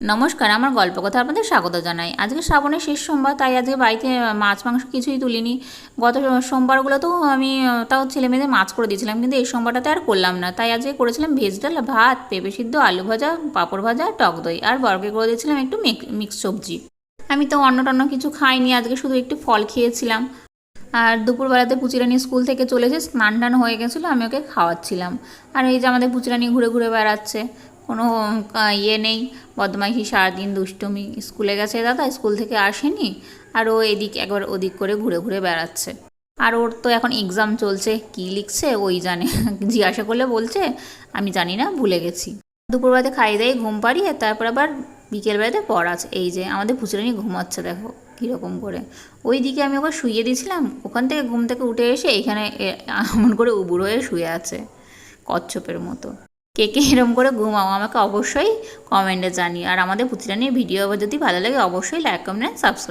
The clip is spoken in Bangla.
নমস্কার, আমার গল্প কথা আপনাদের স্বাগত জানাই। আজকে শ্রাবণের শেষ সোমবার, তাই আজকে বাড়িতে মাছ মাংস কিছুই তুলিনি। গত সোমবারগুলোতেও আমি তাও ছেলেমেয়েদের মাছ করে দিয়েছিলাম, কিন্তু এই সোমবারটাতে আর করলাম না। তাই আজকে করেছিলাম ভেজ ডাল, ভাত, পেঁপে সিদ্ধ, আলু ভাজা, পাঁপড় ভাজা, টক দই, আর বরকে করে দিয়েছিলাম একটু মিক্স সবজি। আমি তো অন্য টন্য কিছু খাইনি, আজকে শুধু একটু ফল খেয়েছিলাম। আর দুপুরবেলাতে পুচিরানি স্কুল থেকে চলে এসে স্নান টান হয়ে গেছিলো, আমি ওকে খাওয়াচ্ছিলাম। আর এই যে আমাদের পুচিরানি ঘুরে ঘুরে বেড়াচ্ছে, কোনো ইয়ে নেই, বদমাইশি, সারাদিন দুষ্টুমি। স্কুলে গেছে দাদা, স্কুল থেকে আসেনি, আর ও এদিক একবার ওদিক করে ঘুরে ঘুরে বেড়াচ্ছে। আর ওর তো এখন এক্সাম চলছে, কী লিখছে ওই জানে। জিজ্ঞাসা করলে বলছে আমি জানি না, ভুলে গেছি। দুপুরবেলাতে খাইয়ে দেয়, ঘুম পাড়িয়ে তারপর আবার বিকেলবেলাতে পড়া আছে। এই যে আমাদের পুচুরানি ঘুমাচ্ছে, দেখো কীরকম করে। ওই দিকে আমি ওকে শুইয়ে দিয়েছিলাম, ওখান থেকে ঘুম থেকে উঠে এসে এখানে এমন করে উবুড় হয়ে শুয়ে আছে কচ্ছপের মতো। কে কে এরম করে ঘুমাও আমাকে অবশ্যই কমেন্টে জানিয়ে। আর আমাদের পুচুরানির ভিডিও যদি ভালো লাগে অবশ্যই লাইক, কমেন্ট, সাবস্ক্রাইব।